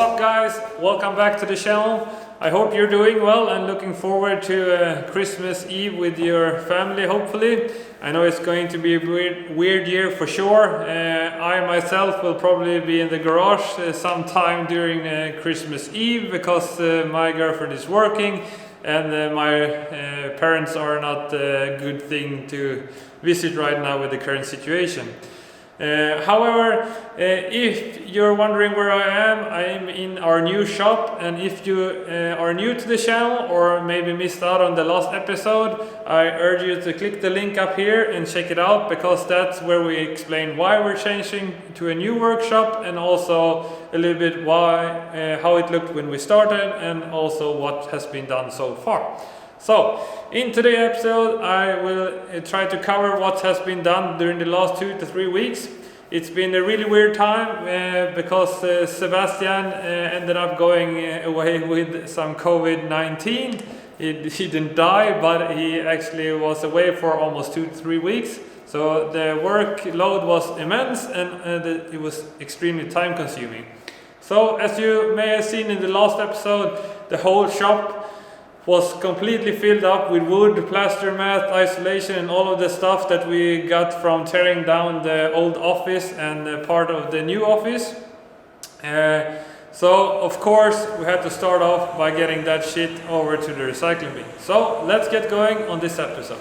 up guys? Welcome back to the channel. I hope you're doing well and looking forward to Christmas Eve with your family, hopefully. I know it's going to be a weird year for sure. I myself will probably be in the garage sometime during Christmas Eve because my girlfriend is working and my parents are not a good thing to visit right now with the current situation. However, if you're wondering where I am in our new shop, and if you are new to the channel or maybe missed out on the last episode, I urge you to click the link up here and check it out, because that's where we explain why we're changing to a new workshop and also a little bit how it looked when we started and also what has been done so far. So, in today's episode I will try to cover what has been done during the last 2 to 3 weeks. It's been a really weird time because Sebastian ended up going away with some COVID-19. He didn't die, but he actually was away for almost 2 to 3 weeks. So the workload was immense and it was extremely time consuming. So as you may have seen in the last episode, the whole shop was completely filled up with wood, plaster mat, isolation and all of the stuff that we got from tearing down the old office and part of the new office. So of course we had to start off by getting that shit over to the recycling bin. So let's get going on this episode.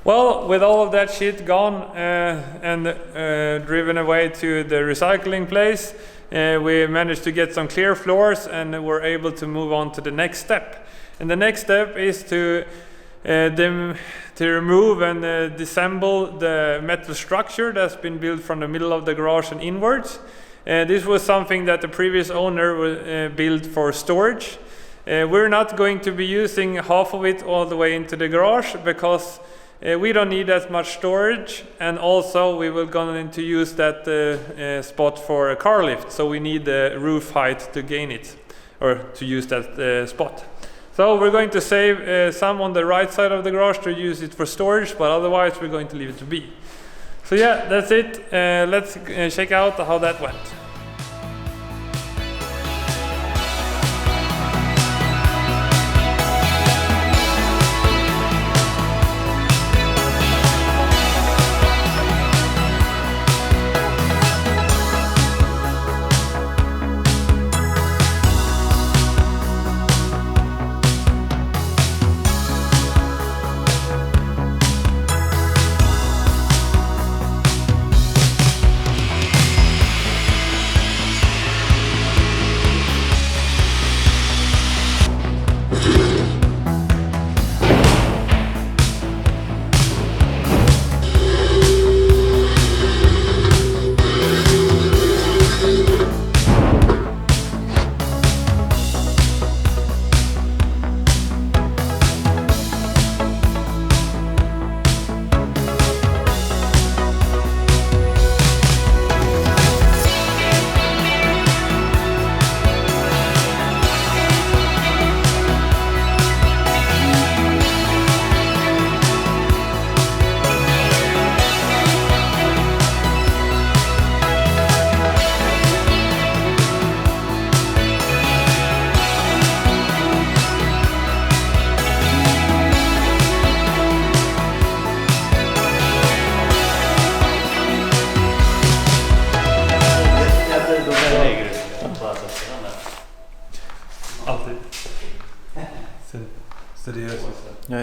Well, with all of that shit gone and driven away to the recycling place, we managed to get some clear floors and were able to move on to the next step. And the next step is to remove and disassemble the metal structure that's been built from the middle of the garage and inwards. This was something that the previous owner built for storage. We're not going to be using half of it all the way into the garage because we don't need as much storage, and also we will going to use that spot for a car lift, so we need the roof height to gain it, or to use that spot. So we're going to save some on the right side of the garage to use it for storage, but otherwise we're going to leave it to be. So yeah, that's it. Let's check out how that went.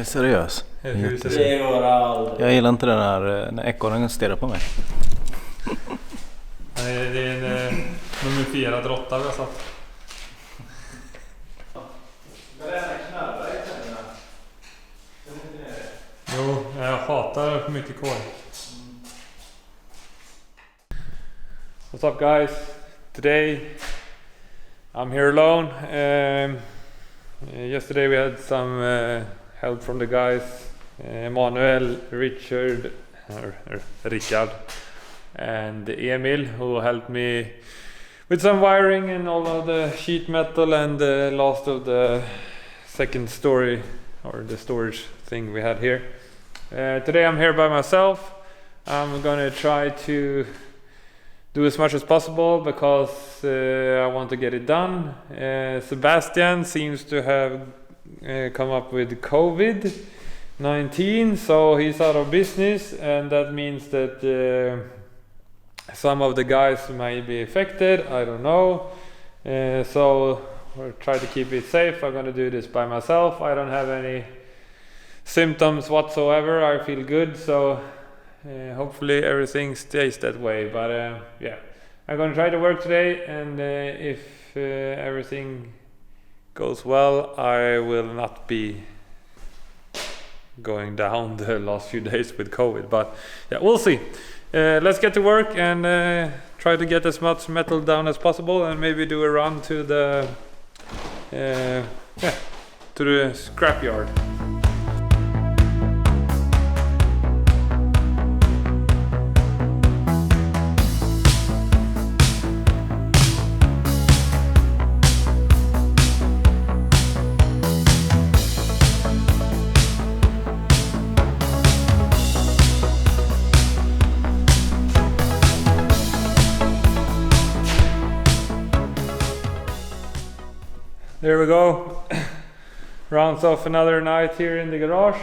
är seriös. Det går aldrig. Jag gillar inte den här när ekorren stirrar på mig. Nej, det är en mumifierad råtta vi har satt. Jo, jag hatar för mycket kol. What's up guys? Today I'm here alone. Yesterday we had some help from the guys, Emanuel, Richard, and Emil, who helped me with some wiring and all of the sheet metal and the last of the second story or the storage thing we had here. Today I'm here by myself. I'm gonna try to do as much as possible because I want to get it done. Sebastian seems to have come up with COVID-19, so he's out of business, and that means that some of the guys may be affected. I don't know. So we'll try to keep it safe. I'm gonna do this by myself. I don't have any symptoms whatsoever. I feel good, so hopefully everything stays that way. But yeah, I'm gonna try to work today, and if everything goes well, I will not be going down the last few days with COVID. But yeah, we'll see. Let's get to work and try to get as much metal down as possible, and maybe do a run to the scrapyard. There we go. Rounds off another night here in the garage.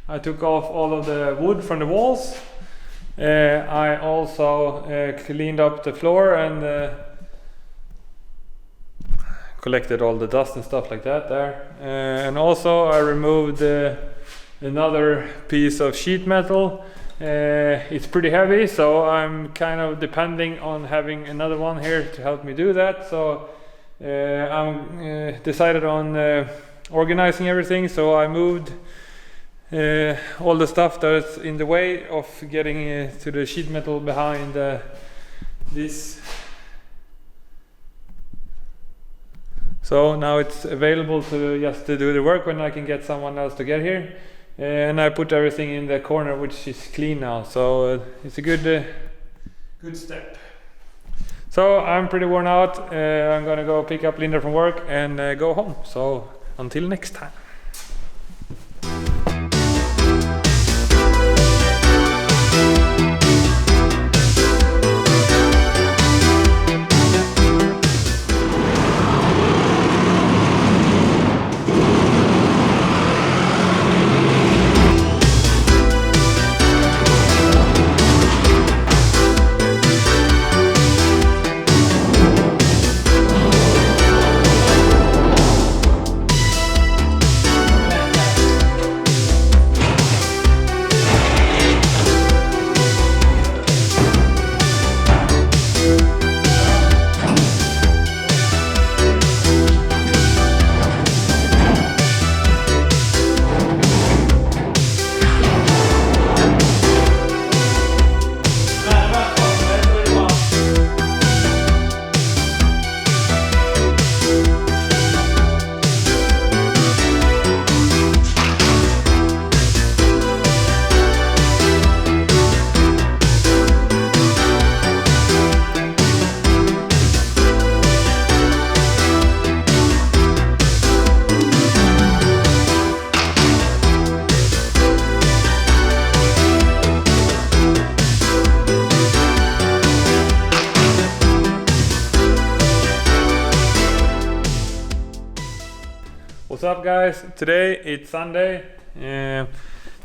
I took off all of the wood from the walls. I also cleaned up the floor and collected all the dust and stuff like that there. And also I removed another piece of sheet metal. It's pretty heavy, so I'm kind of depending on having another one here to help me do that. So I'm decided on organizing everything. So I moved all the stuff that's in the way of getting to the sheet metal behind this. So now it's available to just to do the work when I can get someone else to get here. And I put everything in the corner, which is clean now, so it's a good step. So I'm pretty worn out. I'm gonna go pick up Linda from work and go home. So until next time. What's up guys? Today it's Sunday.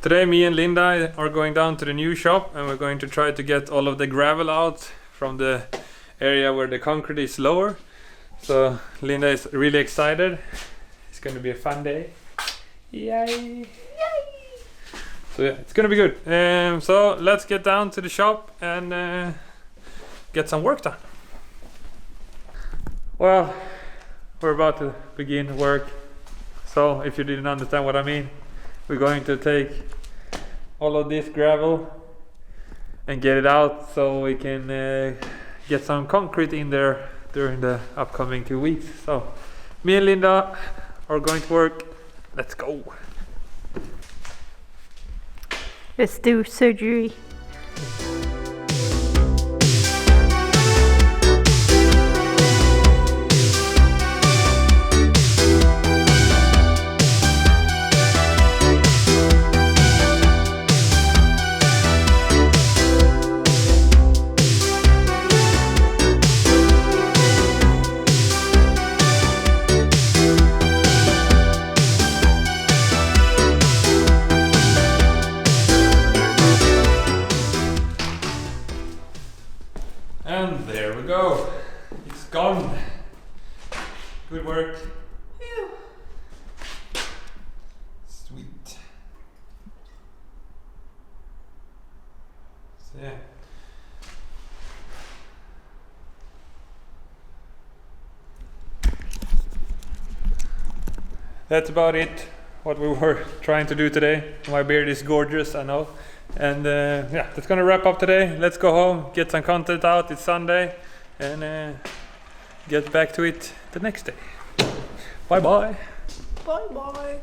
Today me and Linda are going down to the new shop and we're going to try to get all of the gravel out from the area where the concrete is lower. So Linda is really excited. She's going to be a fun day. Yay! So yeah, it's gonna be good. So let's get down to the shop and get some work done. Well, we're about to begin work. So if you didn't understand what I mean, we're going to take all of this gravel and get it out so we can get some concrete in there during the upcoming 2 weeks. So me and Linda are going to work. Let's go. Let's do surgery. And there we go. It's gone. Good work. Sweet. So yeah. That's about it. What we were trying to do today. My beard is gorgeous, I know. And yeah, that's gonna wrap up today. Let's go home, get some content out. It's Sunday, and get back to it the next day. Bye bye. Bye bye.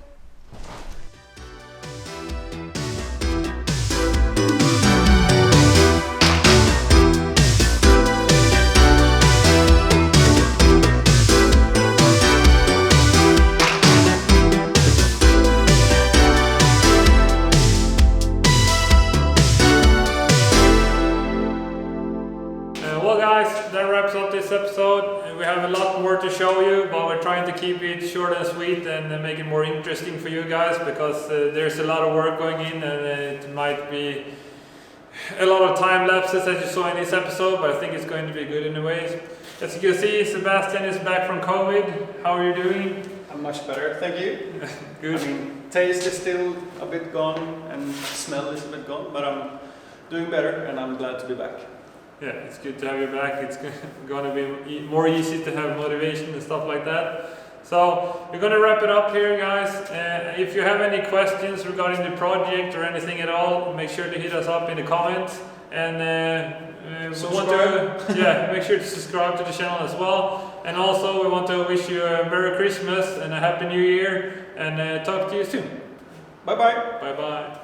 Well guys, that wraps up this episode. We have a lot more to show you, but we're trying to keep it short and sweet and make it more interesting for you guys, because there's a lot of work going in, and it might be a lot of time lapses as you saw in this episode, but I think it's going to be good anyways. As you can see, Sebastian is back from COVID. How are you doing? I'm much better, thank you. Good. I mean, taste is still a bit gone and smell is a bit gone, but I'm doing better and I'm glad to be back. Yeah, it's good to have you back. It's going to be more easy to have motivation and stuff like that. So we're going to wrap it up here, guys. If you have any questions regarding the project or anything at all, make sure to hit us up in the comments. And we want to make sure to subscribe to the channel as well. And also we want to wish you a Merry Christmas and a Happy New Year, and talk to you soon. Bye bye. Bye bye.